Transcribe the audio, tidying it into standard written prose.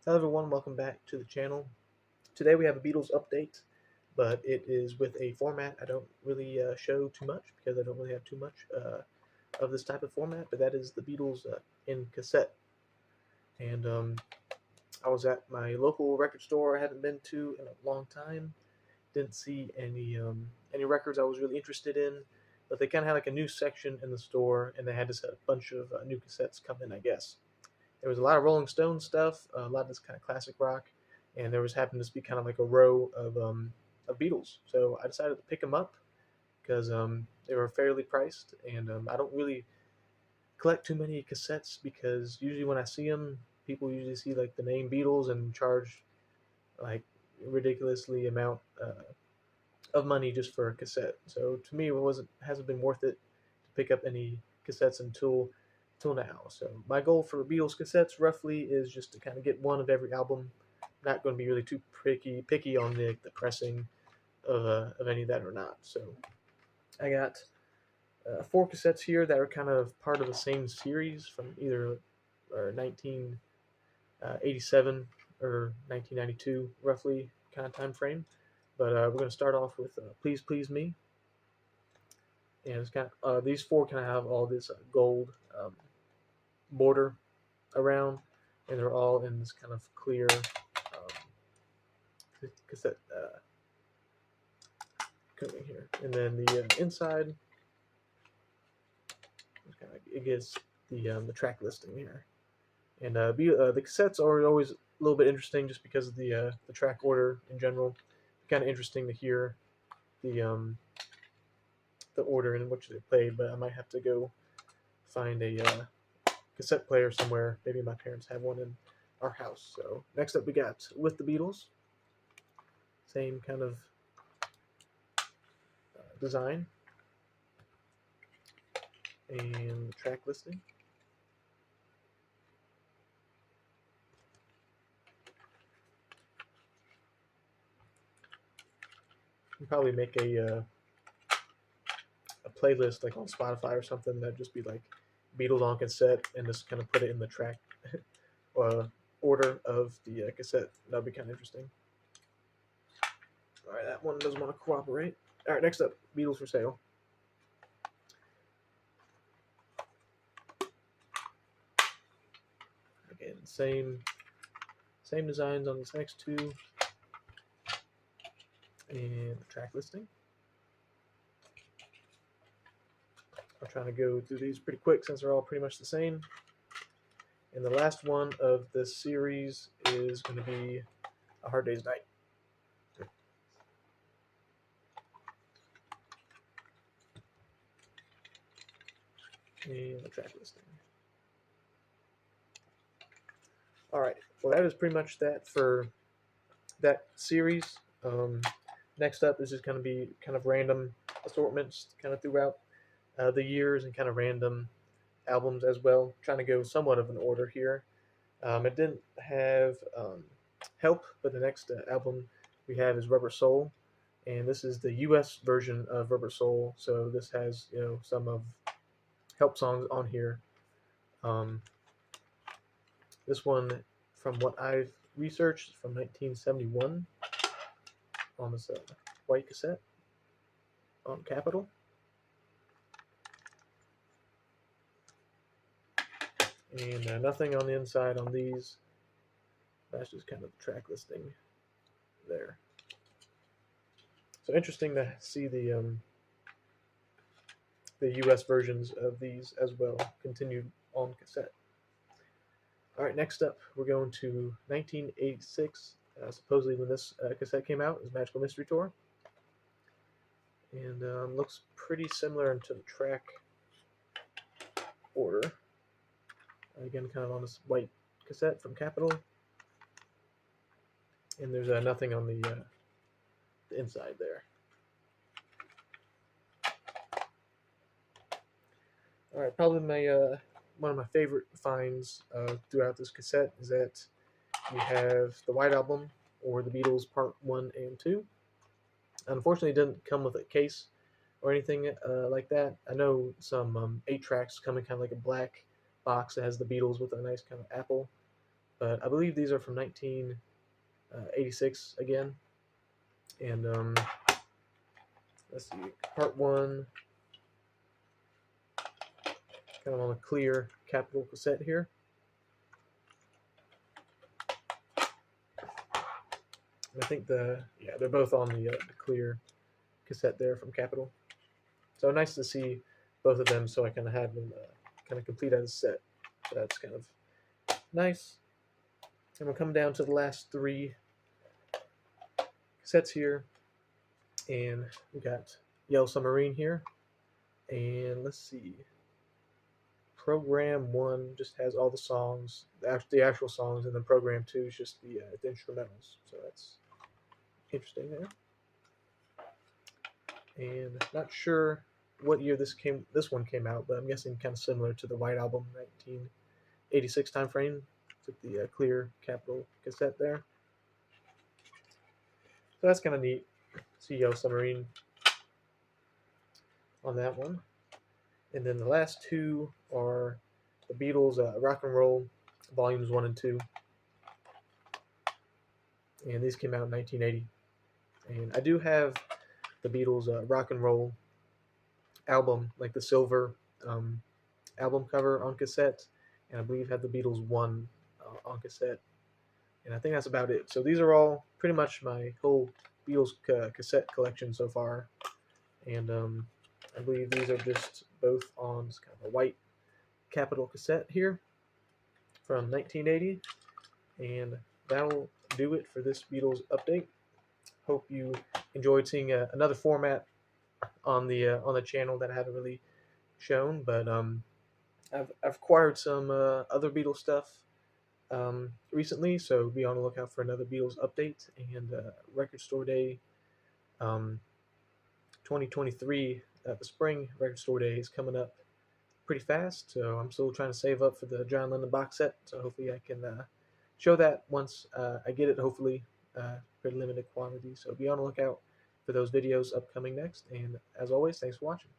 Hello everyone, welcome back to the channel. Today we have a Beatles update, but it is with a format I don't really show too much because I don't really have too much of this type of format, but that is the Beatles in cassette. And I was at my local record store I hadn't been to in a long time. Didn't see any records I was really interested in, but they kind of had like a new section in the store, and they had just a bunch of new cassettes come in, I guess. There was a lot of Rolling Stones stuff, a lot of this kind of classic rock, and there was happened to be kind of like a row of Beatles. So I decided to pick them up because they were fairly priced, and I don't really collect too many cassettes because usually when I see them, people usually see like the name Beatles and charge like ridiculously amount of money just for a cassette. So to me, it hasn't been worth it to pick up any cassettes until now. So my goal for Beatles cassettes roughly is just to kind of get one of every album. Not going to be really too picky on the pressing of any of that or not. So I got four cassettes here that are kind of part of the same series from either 1987 or 1992, roughly kind of time frame. But we're going to start off with "Please Please Me," and it's kind of these four kind of have all this gold border around, and they're all in this kind of clear cassette coating here. And then the inside, it gets the track listing here. And the cassettes are always a little bit interesting just because of the track order in general. Kind of interesting to hear the order in which they played, but I might have to go find a cassette player somewhere. Maybe my parents have one in our house. So next up we got With the Beatles. Same kind of design and track listing. You can probably make a playlist like on Spotify or something that'd just be like Beatles on cassette and just kind of put it in the track uh, order of the cassette. That'd be kind of interesting. All right, that one doesn't want to cooperate. All right, next up, Beatles for sale. Again, same designs on these next two, and the track listing. I'm trying to go through these pretty quick since they're all pretty much the same. And the last one of this series is going to be A Hard Day's Night. And the track listing. All right, well, that is pretty much that for that series. Next up is just going to be kind of random assortments kind of throughout the years and kind of random albums as well. Trying to go somewhat of an order here. It didn't have Help, but the next album we have is Rubber Soul, and this is the U.S. version of Rubber Soul. So this has some of Help songs on here. Um, this one, from what I've researched, is from 1971 on this white cassette on Capitol. And nothing on the inside on these. That's just kind of the track listing there. So interesting to see the U.S. versions of these as well, continued on cassette. All right, next up, we're going to 1986, supposedly when this cassette came out, is Magical Mystery Tour. And looks pretty similar to the track order. Again, kind of on this white cassette from Capitol. And there's nothing on the inside there. All right, probably my one of my favorite finds throughout this cassette is that you have the White Album, or the Beatles Part 1 and 2. Unfortunately, it didn't come with a case or anything like that. I know some 8 tracks come in kind of like a black box that has the Beatles with a nice kind of apple but I believe these are from 1986 again. And let's see, part one, kind of on a clear Capitol cassette here. I think they're both on the clear cassette there from Capitol. So nice to see both of them. So I kind of had them kind of complete as a set. So that's kind of nice. And we'll come down to the last three cassettes here, and we got Yellow Submarine here, and let's see. Program 1 just has all the songs, the actual songs, and then Program 2 is just the instrumentals. So that's interesting there. And not sure what year this one came out, but I'm guessing kind of similar to the White Album, 1986 time frame. Took the clear Capitol cassette there. So that's kind of neat. See Yellow Submarine on that one. And then the last two are the Beatles Rock and Roll Volumes 1 and 2. And these came out in 1980. And I do have the Beatles Rock and Roll album, like the silver album cover on cassette. And I believe had the Beatles 1 on cassette. And I think that's about it. So these are all pretty much my whole Beatles cassette collection so far. And I believe these are just both on kind of a white Capitol cassette here from 1980. And that'll do it for this Beatles update. Hope you enjoyed seeing another format on the channel that I haven't really shown. But I've acquired some other Beatles stuff recently, so be on the lookout for another Beatles update. And Record Store Day 2023, the spring Record Store Day is coming up pretty fast, so I'm still trying to save up for the John Lennon box set, so hopefully I can show that once I get it, hopefully pretty limited quantity. So be on the lookout for those videos upcoming next, and as always, thanks for watching.